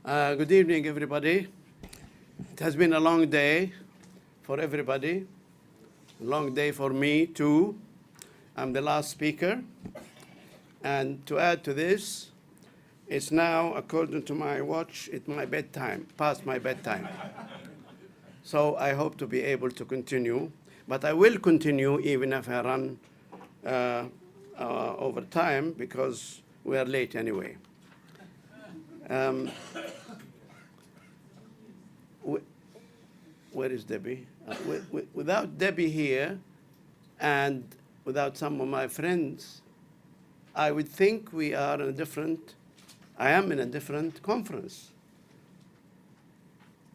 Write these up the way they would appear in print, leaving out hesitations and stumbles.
Good evening, everybody. It has been a long day for everybody, a long day for me, too. I'm the last speaker. And to add to this, it's now, according to my watch, it's my bedtime, past my bedtime. So I hope to be able to continue. But I will continue even if I run over time, because we are late anyway. Where is Debbie? Without Debbie here and without some of my friends, I would think I am in a different conference.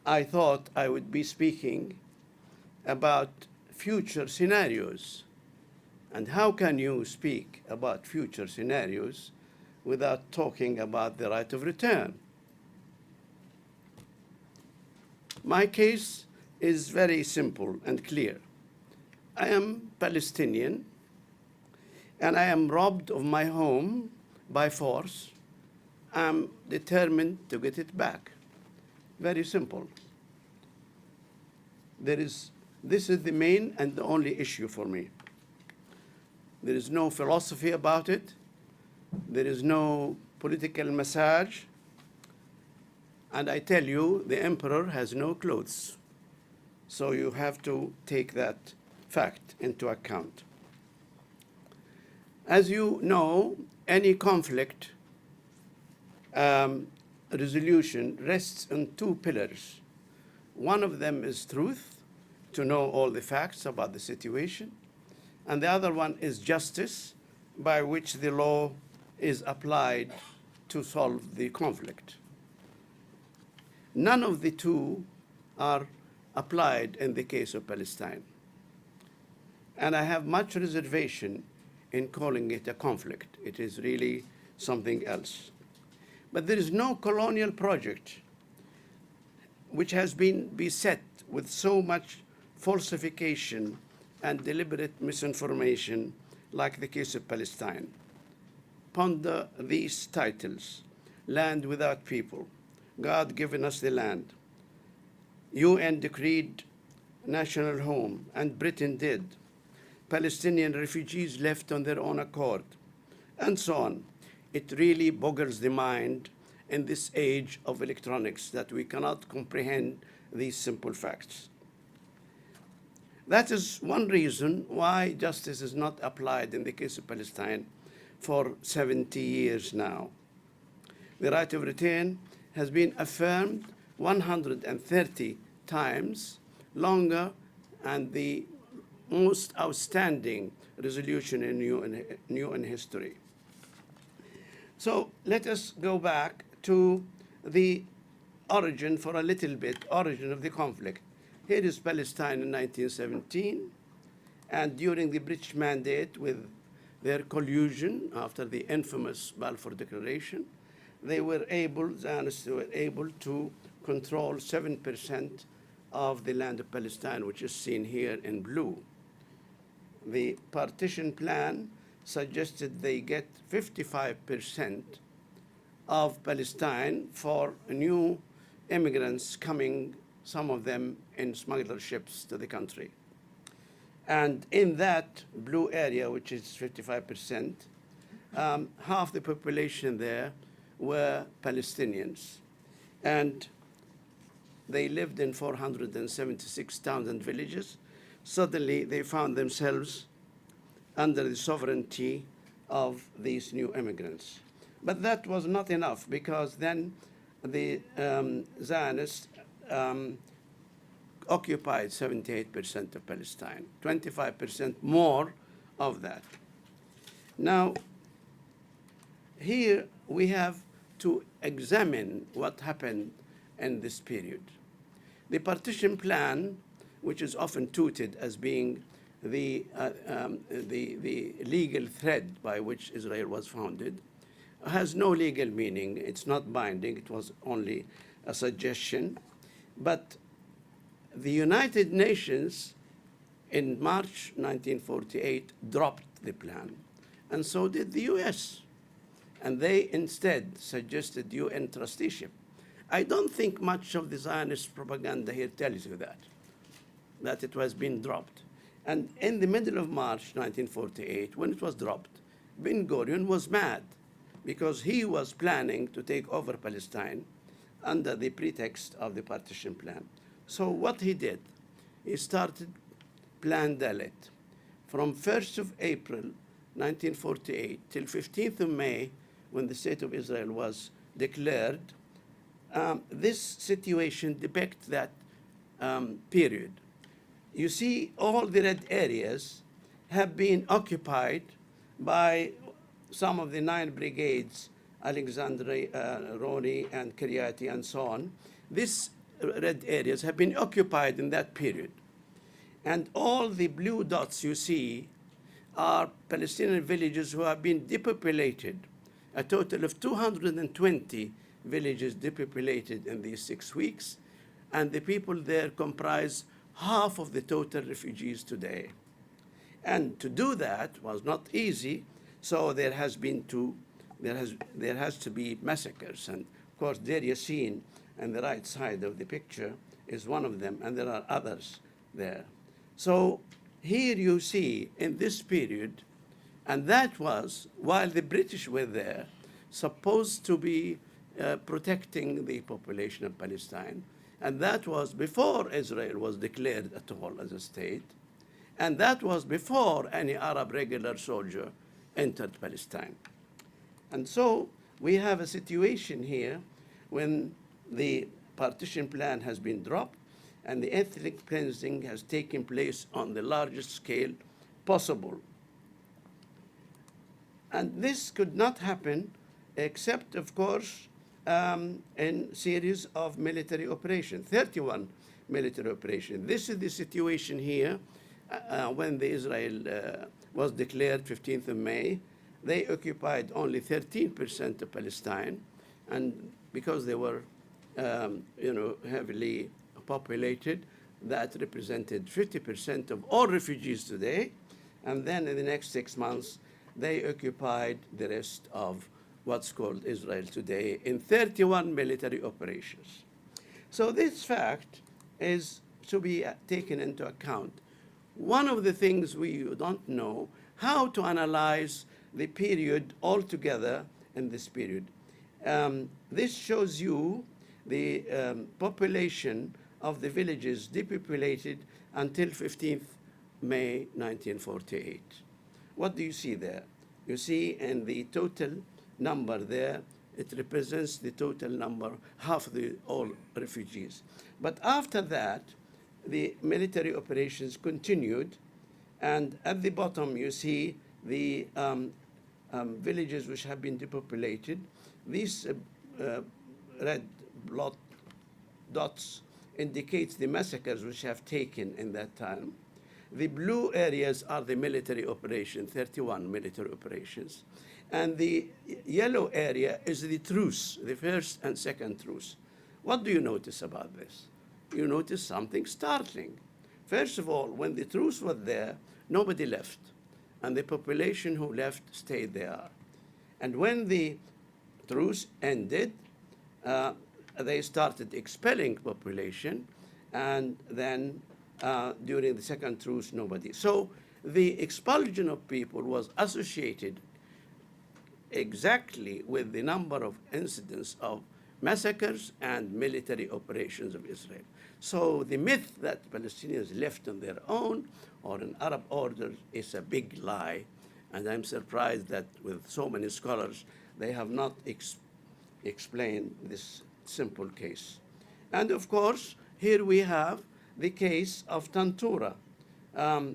I thought I would be speaking about future scenarios. And how can you speak about future scenarios without talking about the right of return? My case is very simple and clear. I am Palestinian, and I am robbed of my home by force. I'm determined to get it back. Very simple. This is the main and the only issue for me. There is no philosophy about it. There is no political massage. And I tell you, the emperor has no clothes. So you have to take that fact into account. As you know, any conflict resolution rests on two pillars. One of them is truth, to know all the facts about the situation. And the other one is justice, by which the law is applied to solve the conflict. None of the two are applied in the case of Palestine. And I have much reservation in calling it a conflict. It is really something else. But there is no colonial project which has been beset with so much falsification and deliberate misinformation like the case of Palestine. Ponder these titles: Land Without People, God Given Us the Land, UN decreed national home, and Britain did, Palestinian refugees left on their own accord, and so on. It really boggles the mind in this age of electronics that we cannot comprehend these simple facts. That is one reason why justice is not applied in the case of Palestine for 70 years now. The right of return has been affirmed 130 times longer, and the most outstanding resolution in new in history. So let us go back to the origin for a little bit, origin of the conflict. Here is Palestine in 1917, and during the British Mandate, with their collusion after the infamous Balfour Declaration, Zionists were able to control 7% of the land of Palestine, which is seen here in blue. The Partition Plan suggested they get 55% of Palestine for new immigrants coming, some of them in smuggler ships to the country. And in that blue area, which is 55%, half the population there were Palestinians. And they lived in 476 towns and villages. Suddenly, they found themselves under the sovereignty of these new immigrants. But that was not enough, because then the Zionists occupied 78% of Palestine, 25% more of that. Now, here we have to examine what happened in this period. The Partition Plan, which is often touted as being the legal thread by which Israel was founded, has no legal meaning. It's not binding. It was only a suggestion. But the United Nations in March 1948 dropped the plan, and so did the US. And they instead suggested UN trusteeship. I don't think much of the Zionist propaganda here tells you that it was being dropped. And in the middle of March 1948, when it was dropped, Ben Gurion was mad because he was planning to take over Palestine under the pretext of the Partition Plan. So what he did, he started Plan Dalet. From 1st of April 1948 till 15th of May, when the State of Israel was declared, this situation depicts that period. You see, all the red areas have been occupied by some of the 9 brigades, Alexandria, Roni, and Kiryati, and so on. These red areas have been occupied in that period. And all the blue dots you see are Palestinian villages who have been depopulated, a total of 220 villages depopulated in these 6 weeks, and the people there comprise half of the total refugees today. And to do that was not easy, so there has to be massacres. And of course, Deir Yassin on the right side of the picture is one of them, and there are others there. So here you see in this period, and that was while the British were there, supposed to be protecting the population of Palestine. And that was before Israel was declared at all as a state. And that was before any Arab regular soldier entered Palestine. And so we have a situation here when the partition plan has been dropped and the ethnic cleansing has taken place on the largest scale possible. And this could not happen except, of course, in series of military operations, 31 military operations. This is the situation here when the Israel was declared 15th of May. They occupied only 13% of Palestine, and because they were heavily populated, that represented 50% of all refugees today. And then in the next 6 months, they occupied the rest of what's called Israel today in 31 military operations. So this fact is to be taken into account. One of the things we don't know, how to analyze the period altogether in this period. This shows you the population of the villages depopulated until 15th May 1948. What do you see there? You see in the total number there, it represents the total number, half the all refugees. But after that, the military operations continued, and at the bottom you see the villages which have been depopulated. These red dots indicates the massacres which have taken in that time. The blue areas are the military operations, 31 military operations. And the yellow area is the truce, the first and second truce. What do you notice about this? You notice something startling. First of all, when the truce was there, nobody left. And the population who left stayed there. And when the truce ended, they started expelling population, and then during the second truce, nobody. So the expulsion of people was associated exactly with the number of incidents of massacres and military operations of Israel. So the myth that Palestinians left on their own or in Arab order is a big lie, and I'm surprised that with so many scholars, they have not explained this simple case. And of course, here we have the case of Tantura.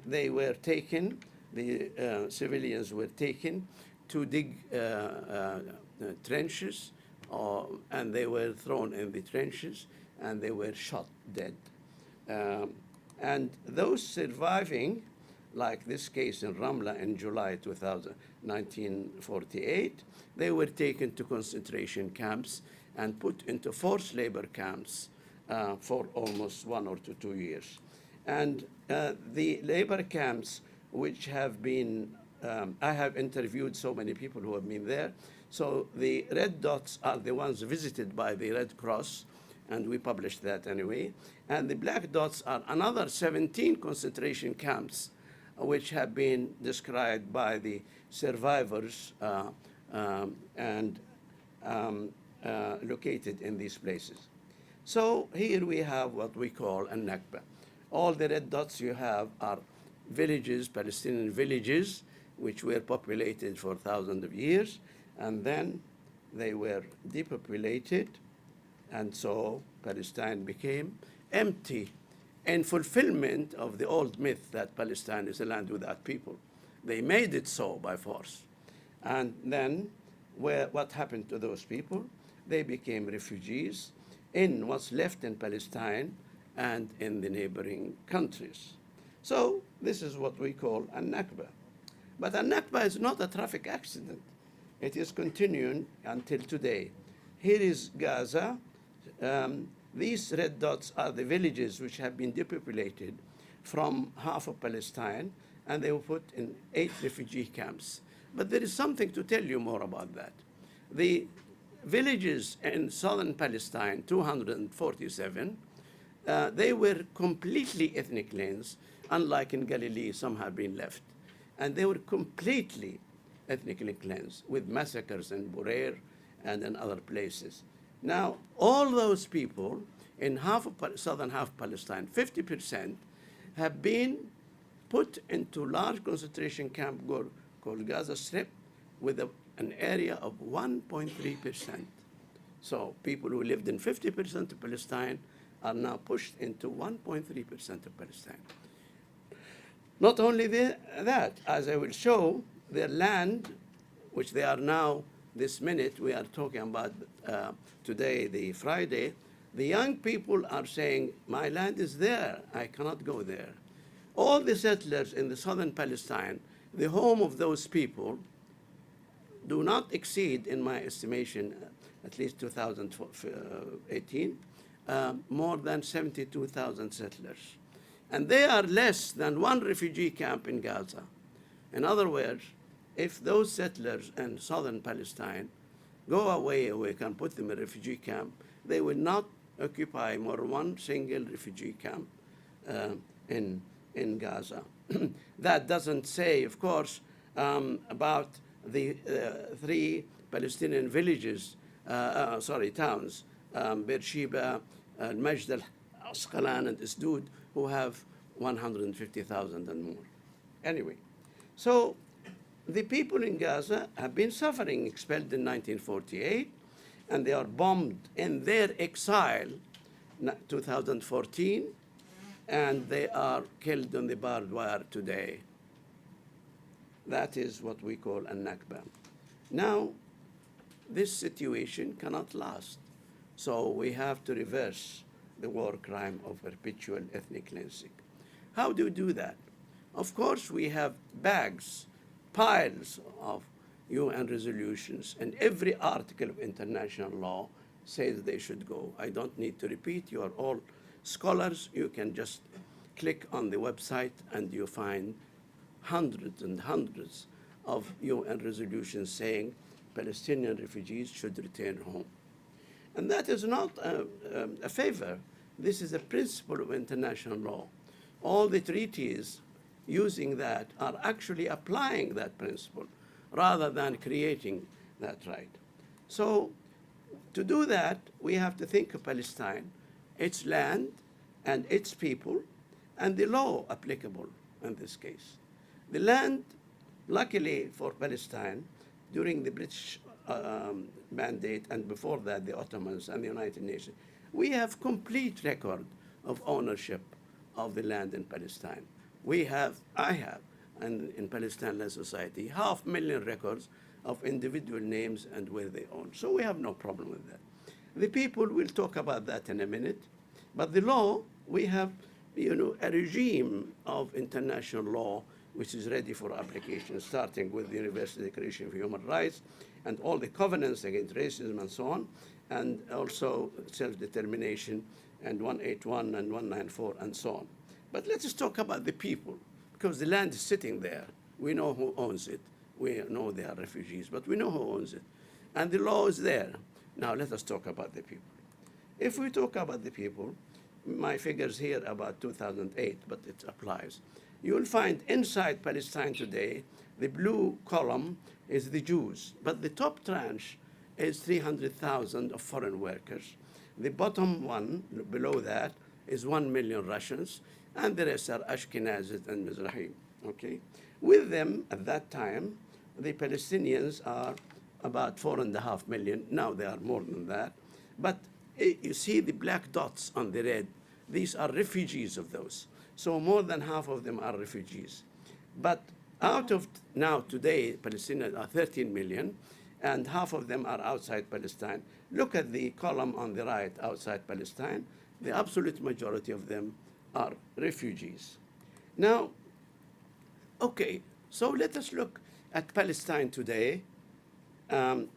They were taken, the civilians were taken to dig trenches, and they were thrown in the trenches, and they were shot dead. And those surviving, like this case in Ramla in July 1948, they were taken to concentration camps and put into forced labor camps for almost 1 or 2 years. And the labor camps which have been, I have interviewed so many people who have been there, So the red dots are the ones visited by the Red Cross, and we published that anyway. And the black dots are another 17 concentration camps, which have been described by the survivors and located in these places. So here we have what we call a Nakba. All the red dots you have are villages, Palestinian villages, which were populated for thousands of years, and then they were depopulated, and so Palestine became empty in fulfillment of the old myth that Palestine is a land without people. They made it so by force. And then what happened to those people? They became refugees in what's left in Palestine and in the neighboring countries. So this is what we call a Nakba. But a Nakba is not a traffic accident. It is continuing until today. Here is Gaza. These red dots are the villages which have been depopulated from half of Palestine, and they were put in 8 refugee camps. But there is something to tell you more about that. The villages in southern Palestine, 247, they were completely ethnic cleansed, unlike in Galilee, some have been left. And they were completely ethnically cleansed with massacres in Bureir and in other places. Now, all those people in half of southern half Palestine, 50%, have been put into large concentration camp called Gaza Strip with an area of 1.3%. So people who lived in 50% of Palestine are now pushed into 1.3% of Palestine. Not only that, as I will show, their land, which they are now, this minute, we are talking about today, the Friday, the young people are saying, my land is there, I cannot go there. All the settlers in the southern Palestine, the home of those people, do not exceed, in my estimation, at least 2018, more than 72,000 settlers. And they are less than one refugee camp in Gaza. In other words, if those settlers in southern Palestine go away, or we can put them in a refugee camp, they will not occupy more than one single refugee camp in Gaza. That doesn't say, of course, about the 3 Palestinian villages, towns, Beersheba, Majd al-Asqalan, and Asdod, who have 150,000 and more. Anyway, so the people in Gaza have been suffering, expelled in 1948, and they are bombed in their exile, 2014, and they are killed on the barbed wire today. That is what we call a Nakba. Now, this situation cannot last, so we have to reverse the war crime of perpetual ethnic cleansing. How do we do that? Of course, we have bags, piles of UN resolutions, and every article of international law says they should go. I don't need to repeat. You are all scholars. You can just click on the website and you find hundreds and hundreds of UN resolutions saying Palestinian refugees should return home. And that is not a favor. This is a principle of international law. All the treaties using that are actually applying that principle rather than creating that right. So to do that, we have to think of Palestine, its land and its people, and the law applicable in this case. The land, luckily for Palestine, during the British mandate and before that the Ottomans and the United Nations, we have complete record of ownership of the land in Palestine. I have, and in Palestine Land Society, 500,000 records of individual names and where they own. So we have no problem with that. The people will talk about that in a minute, but the law, we have, a regime of international law which is ready for application, starting with the Universal Declaration of Human Rights and all the covenants against racism and so on, and also self-determination and 181 and 194 and so on. But let us talk about the people, because the land is sitting there. We know who owns it. We know they are refugees, but we know who owns it. And the law is there. Now let us talk about the people. If we talk about the people, my figures here about 2008, but it applies. You will find inside Palestine today, the blue column is the Jews, but the top tranche is 300,000 of foreign workers. The bottom one, below that, is 1 million Russians, and the rest are Ashkenazis and Mizrahi, okay? With them, at that time, the Palestinians are about 4.5 million. Now they are more than that. But you see the black dots on the red. These are refugees of those. So more than half of them are refugees. But out of now today, Palestinians are 13 million, and half of them are outside Palestine. Look at the column on the right outside Palestine. The absolute majority of them are refugees. Now, okay, so let us look at Palestine today. I'm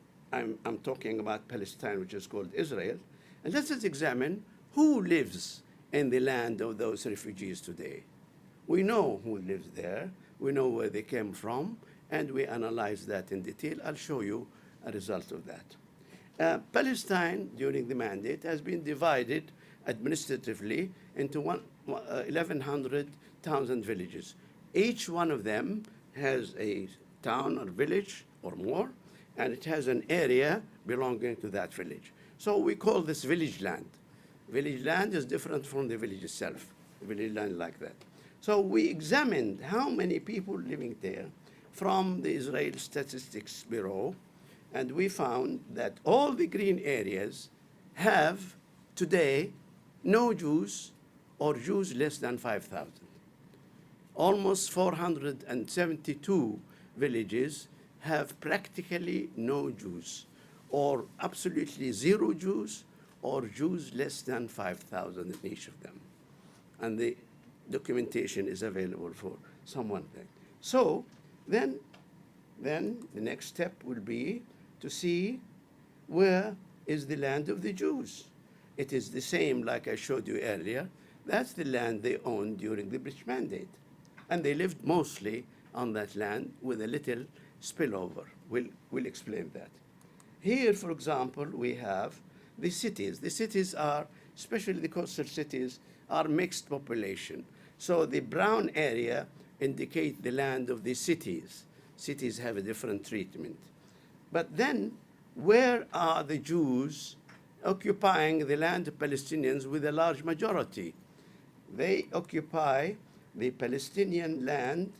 talking about Palestine, which is called Israel. And let us examine who lives in the land of those refugees today. We know who lives there. We know where they came from, and we analyze that in detail. I'll show you a result of that. Palestine, during the mandate, has been divided administratively into 1,100 towns and villages. Each one of them has a town or village or more, and it has an area belonging to that village. So we call this village land. Village land is different from the village itself, village land like that. So we examined how many people living there from the Israel Statistics Bureau, and we found that all the green areas have today no Jews or Jews less than 5,000. Almost 472 villages have practically no Jews, or absolutely zero Jews, or Jews less than 5,000 in each of them. And the documentation is available for someone there. So then the next step will be to see where is the land of the Jews. It is the same like I showed you earlier. That's the land they owned during the British Mandate. And they lived mostly on that land with a little spillover. We'll explain that. Here, for example, we have the cities. The cities are, especially the coastal cities, are mixed population. So the brown area indicates the land of the cities. Cities have a different treatment. But then, where are the Jews occupying the land of Palestinians with a large majority? They occupy the Palestinian land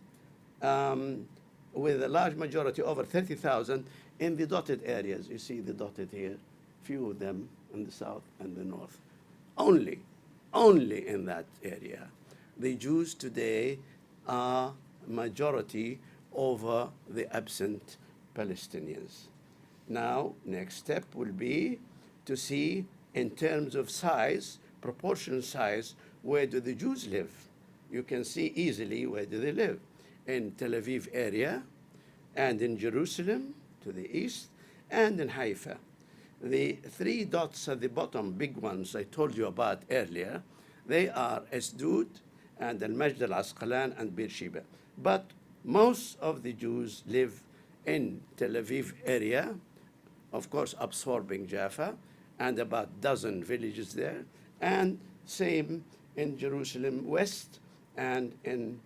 with a large majority, over 30,000, in the dotted areas. You see the dotted here, few of them in the south and the north. Only in that area. The Jews today are majority over the absent Palestinians. Now, next step will be to see in terms of size, proportional size, where do the Jews live? You can see easily where do they live. In Tel Aviv area, and in Jerusalem to the east, and in Haifa. The three dots at the bottom, big ones I told you about earlier, they are Asdod and Al-Majd al-Asqalan and Beersheba. But most of the Jews live in Tel Aviv area, of course absorbing Jaffa, and about a dozen villages there, and same in Jerusalem West and in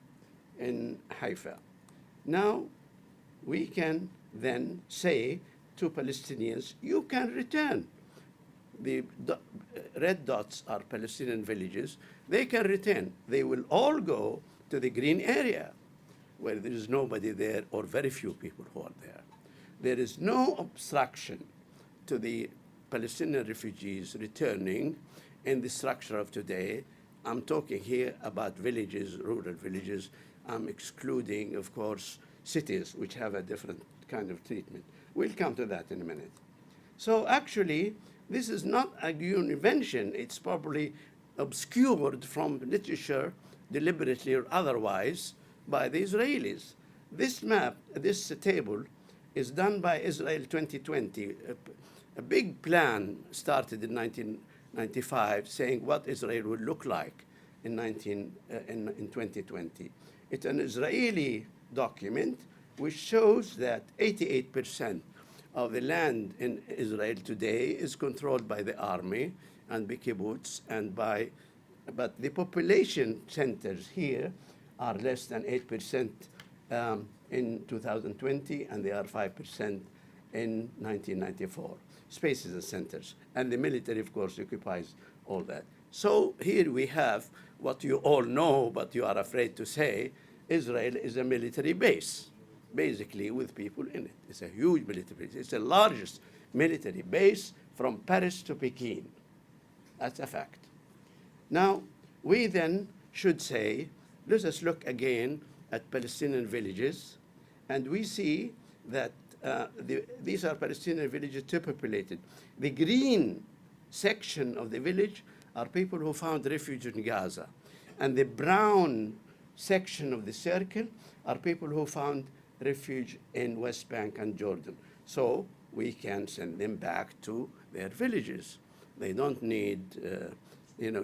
Haifa. Now, we can then say to Palestinians, you can return. The red dots are Palestinian villages. They can return. They will all go to the green area where there is nobody there or very few people who are there. There is no obstruction to the Palestinian refugees returning in the structure of today. I'm talking here about villages, rural villages. I'm excluding, of course, cities, which have a different kind of treatment. We'll come to that in a minute. So actually, this is not a new invention. It's probably obscured from literature, deliberately or otherwise, by the Israelis. This map, this table, is done by Israel 2020. A big plan started in 1995 saying what Israel would look like in 2020. It's an Israeli document which shows that 88% of the land in Israel today is controlled by the army and the kibbutz but the population centers here are less than 8% in 2020, and they are 5% in 1994. Spaces and centers. And the military, of course, occupies all that. So here we have what you all know, but you are afraid to say. Israel is a military base, basically, with people in it. It's a huge military base. It's the largest military base from Paris to Peking. That's a fact. Now, we then should say, let us look again at Palestinian villages, and we see that these are Palestinian villages too populated. The green section of the village are people who found refuge in Gaza, and the brown section of the circle are people who found refuge in West Bank and Jordan. So we can send them back to their villages. They don't need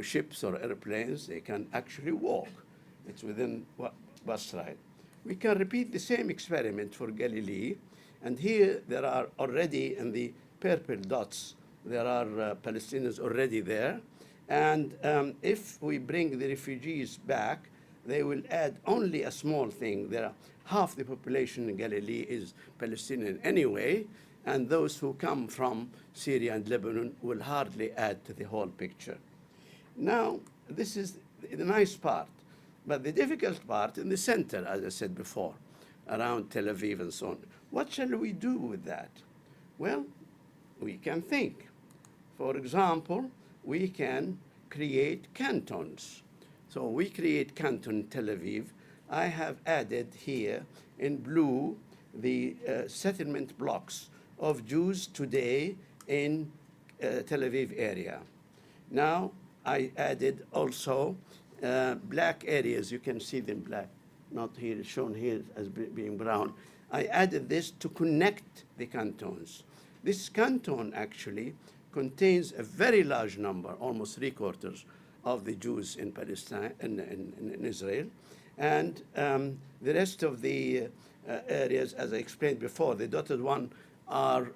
ships or airplanes. They can actually walk. It's within bus ride. We can repeat the same experiment for Galilee. And here there are already, in the purple dots, there are Palestinians already there. And if we bring the refugees back, they will add only a small thing. There are half the population in Galilee is Palestinian anyway, and those who come from Syria and Lebanon will hardly add to the whole picture. Now, this is the nice part, but the difficult part in the center, as I said before, around Tel Aviv and so on. What shall we do with that? Well, we can think. For example, we can create cantons. So we create canton Tel Aviv. I have added here in blue the settlement blocks of Jews today in Tel Aviv area. Now, I added also black areas. You can see them black, not here, shown here as being brown. I added this to connect the cantons. This canton actually contains a very large number, almost 3/4 of the Jews in Palestine, in Israel. And the rest of the areas, as I explained before, the dotted one are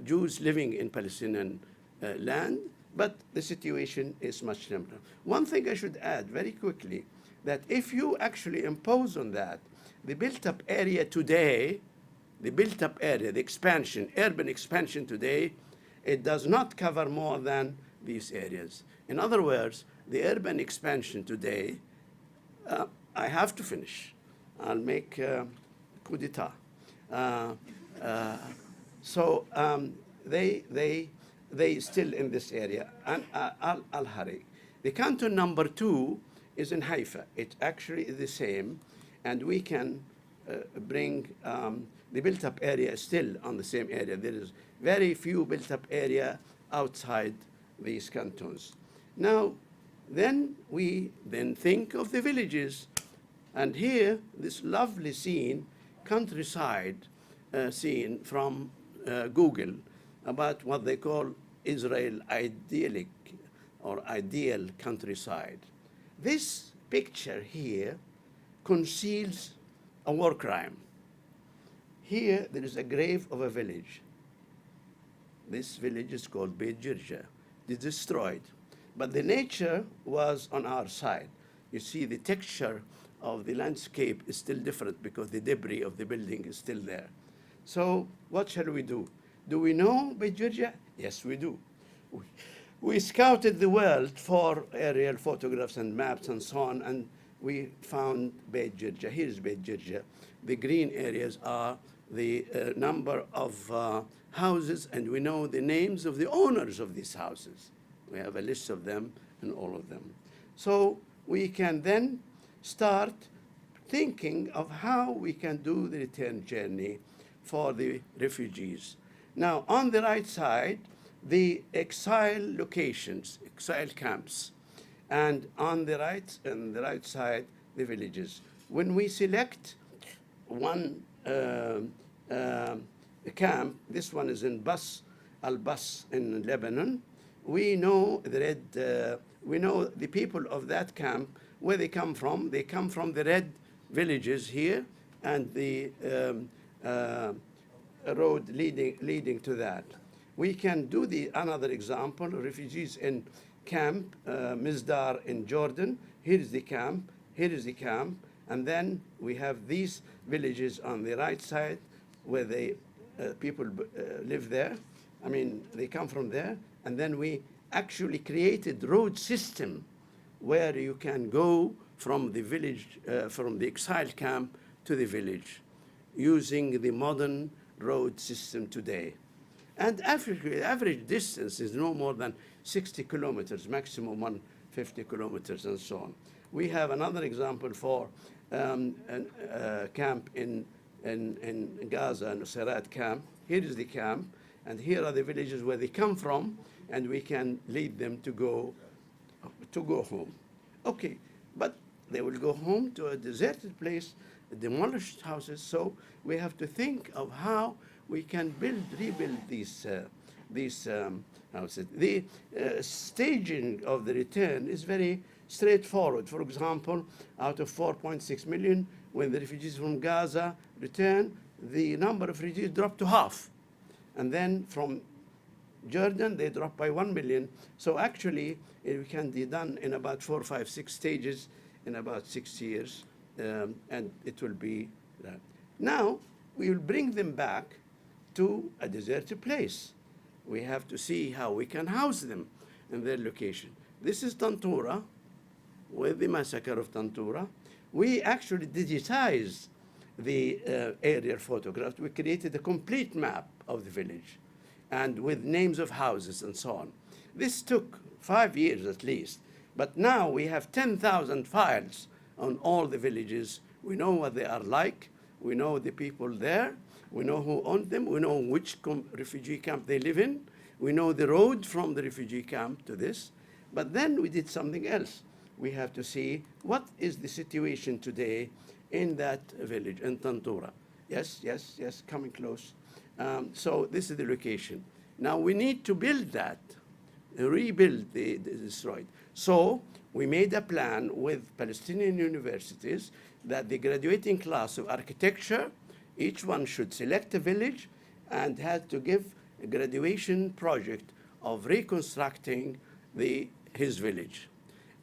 Jews living in Palestinian land, but the situation is much simpler. One thing I should add very quickly, that if you actually impose on that, the built-up area today, the built-up area, the expansion, urban expansion today, it does not cover more than these areas. In other words, the urban expansion today, I have to finish. I'll make coup d'etat. So they still in this area. And I'll hurry. The canton number 2 is in Haifa. It actually is the same, and we can bring the built-up area still on the same area. There is very few built-up area outside these cantons. Now, then we think of the villages. And here, this lovely scene, countryside scene from Google about what they call Israel idyllic or ideal countryside. This picture here conceals a war crime. Here, there is a grave of a village. This village is called Beit Jirja. It's destroyed. But the nature was on our side. You see, the texture of the landscape is still different because the debris of the building is still there. So what shall we do? Do we know Beit Jirja? Yes, we do. We scouted the world for aerial photographs and maps and so on, and we found Beit Jirja. Here's Beit Jirja. The green areas are the number of houses, and we know the names of the owners of these houses. We have a list of them and all of them. So we can then start thinking of how we can do the return journey for the refugees. Now, on the right side, the exile locations, exile camps, and on the right side, the villages. When we select one camp, this one is in Al-Bas in Lebanon. We know we know the people of that camp, where they come from. They come from the red villages here, and the a road leading to that. We can do another example, refugees in camp, Mizdar in Jordan. Here is the camp, here is the camp, and then we have these villages on the right side where people live there. I mean, they come from there, and then we actually created road system where you can go from the village, from the exile camp to the village, using the modern road system today. And average distance is no more than 60 kilometers, maximum 150 kilometers, and so on. We have another example for a camp in Gaza, Nusayrat camp. Here is the camp, and here are the villages where they come from, and we can lead them to go home. Okay, but they will go home to a deserted place, demolished houses, so we have to think of how we can rebuild these houses. The staging of the return is very straightforward. For example, out of 4.6 million, when the refugees from Gaza return, the number of refugees dropped to half. And then from Jordan, they dropped by 1 million. So actually, it can be done in about 4, 5, 6 stages in about 6 years, and it will be that. Now, we will bring them back to a deserted place. We have to see how we can house them in their location. This is Tantura, with the massacre of Tantura. We actually digitized the aerial photographs. We created a complete map of the village, and with names of houses and so on. This took 5 years at least, but now we have 10,000 files on all the villages. We know what they are like, we know the people there, we know who owned them, we know which refugee camp they live in, we know the road from the refugee camp to this, but then we did something else. We have to see what is the situation today in that village, in Tantura. Yes, yes, yes, coming close. So this is the location. Now we need to build that, rebuild the destroyed. So we made a plan with Palestinian universities that the graduating class of architecture, each one should select a village and had to give a graduation project of reconstructing his village.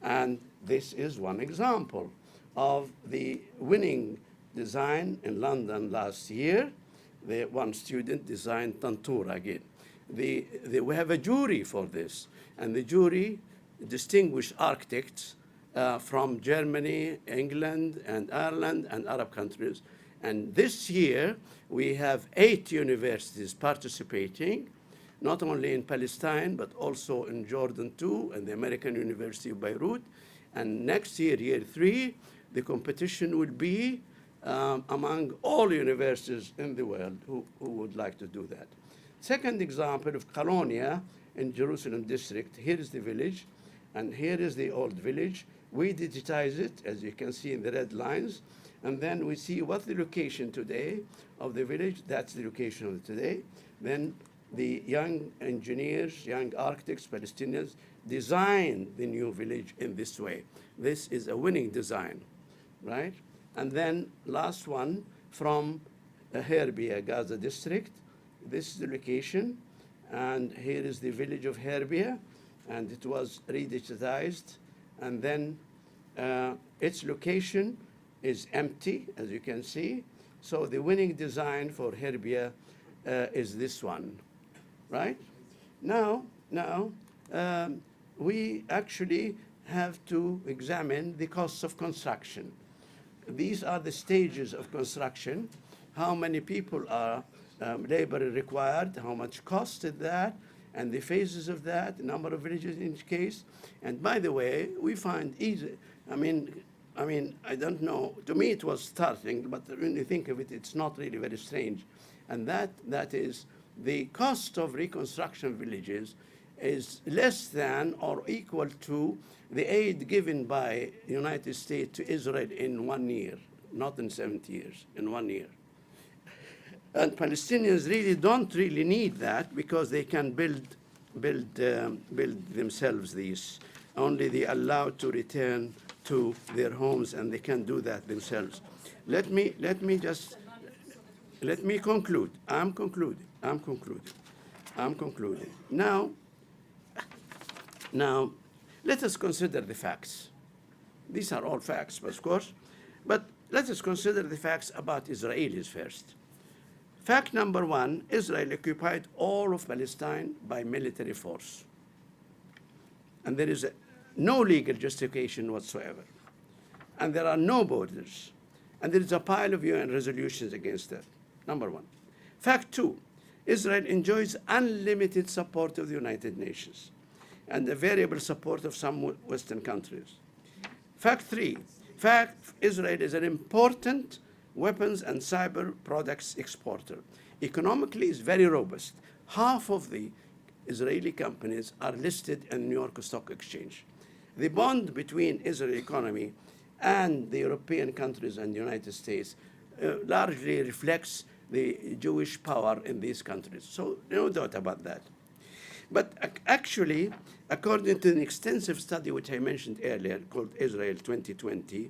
And this is one example of the winning design in London last year. One student designed Tantura again. We have a jury for this, and the jury distinguished architects from Germany, England, and Ireland, and Arab countries. And this year, we have 8 universities participating, not only in Palestine, but also in Jordan too, and the American University of Beirut. And next year, year 3, the competition will be among all universities in the world who would like to do that. Second example of Colonia in Jerusalem district. Here is the village, and here is the old village. We digitize it, as you can see in the red lines, and then we see what the location today of the village. That's the location of today. Then the young engineers, young architects, Palestinians, designed the new village in this way. This is a winning design, right? And then last one from Herbia, Gaza district. This is the location, and here is the village of Herbia, and it was redigitized, and then its location is empty, as you can see. So the winning design for Herbia is this one, right? Now, we actually have to examine the costs of construction. These are the stages of construction. How many people are labor required, how much costed that, and the phases of that, the number of villages in each case. And by the way, we find easy, I mean, I don't know, to me it was startling, but when you think of it, it's not really very strange. And that is the cost of reconstruction villages is less than or equal to the aid given by the United States to Israel in 1 year, not in 70 years, in 1 year. And Palestinians really don't really need that because they can build themselves these. Only they are allowed to return to their homes, and they can do that themselves. Let me just, let me conclude. I'm concluding. Now, let us consider the facts. These are all facts, of course, but let us consider the facts about Israelis first. Fact number one, Israel occupied all of Palestine by military force. And there is no legal justification whatsoever. And there are no borders. And there is a pile of UN resolutions against that, number one. Fact two, Israel enjoys unlimited support of the United Nations and the variable support of some Western countries. Fact three, Israel is an important weapons and cyber products exporter. Economically, it's very robust. Half of the Israeli companies are listed in the New York Stock Exchange. The bond between Israeli economy and the European countries and the United States largely reflects the Jewish power in these countries. So no doubt about that. But actually, according to an extensive study which I mentioned earlier called Israel 2020,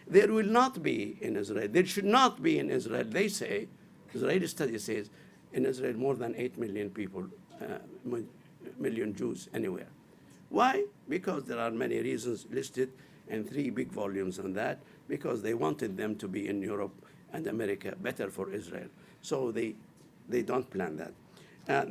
there will not be in Israel, there should not be in Israel, they say, Israeli study says, in Israel more than 8 million people, million Jews anywhere. Why? Because there are many reasons listed in 3 big volumes on that, because they wanted them to be in Europe and America, better for Israel. So they don't plan that.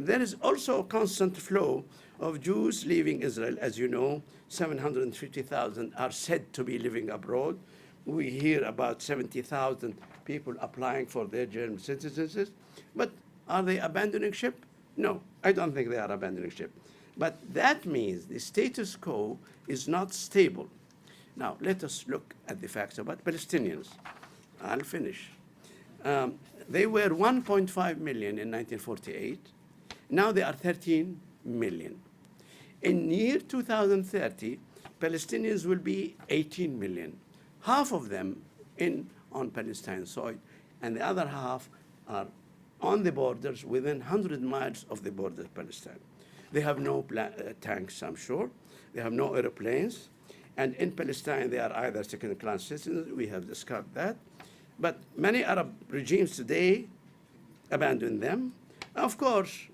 There is also a constant flow of Jews leaving Israel. As you know, 750,000 are said to be living abroad. We hear about 70,000 people applying for their German citizenship. But are they abandoning ship? No, I don't think they are abandoning ship. But that means the status quo is not stable. Now, let us look at the facts about Palestinians. I'll finish. They were 1.5 million in 1948. Now they are 13 million. In year 2030, Palestinians will be 18 million. Half of them on Palestine soil, and the other half are on the borders within 100 miles of the border of Palestine. They have no tanks, I'm sure. They have no airplanes. And in Palestine, they are either second-class citizens. We have discussed that. But many Arab regimes today abandon them. Of course,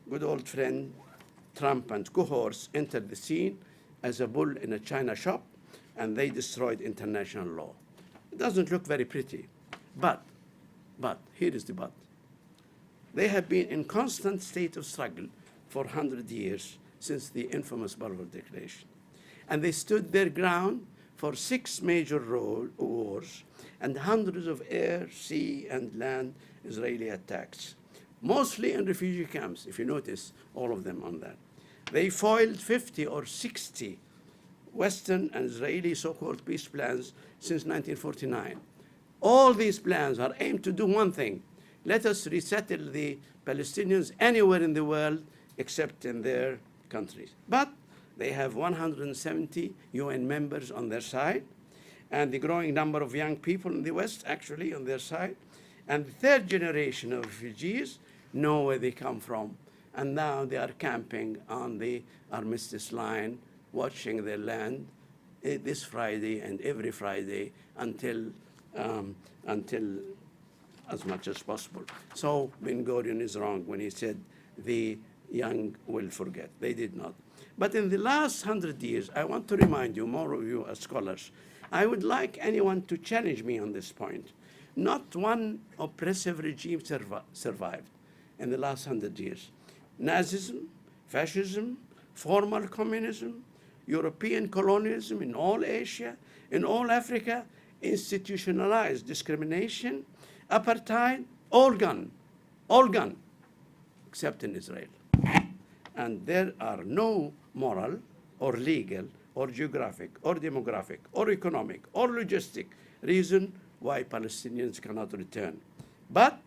good old friend Trump and cohorts entered the scene as a bull in a china shop, and they destroyed international law. It doesn't look very pretty. But, here is the but. They have been in constant state of struggle for 100 years since the infamous Balfour Declaration. And they stood their ground for 6 major wars and hundreds of air, sea, and land Israeli attacks, mostly in refugee camps, if you notice all of them on that. They foiled 50 or 60 Western and Israeli so-called peace plans since 1949. All these plans are aimed to do one thing: let us resettle the Palestinians anywhere in the world except in their countries. But they have 170 UN members on their side, and the growing number of young people in the West actually on their side. And the third generation of refugees know where they come from. And now they are camping on the armistice line, watching their land this Friday and every Friday until as much as possible. So Ben-Gurion is wrong when he said the young will forget. They did not. But in the last 100 years, I want to remind you, more of you as scholars, I would like anyone to challenge me on this point. Not one oppressive regime survived in the last 100 years. Nazism, fascism, formal communism, European colonialism in all Asia, in all Africa, institutionalized discrimination, apartheid, all gone, except in Israel. And there are no moral or legal or geographic or demographic or economic or logistic reason why Palestinians cannot return. But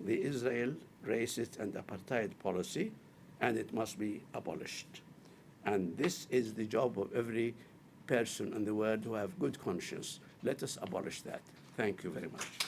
the Israel racist and apartheid policy, and it must be abolished. And this is the job of every person in the world who have good conscience. Let us abolish that. Thank you very much.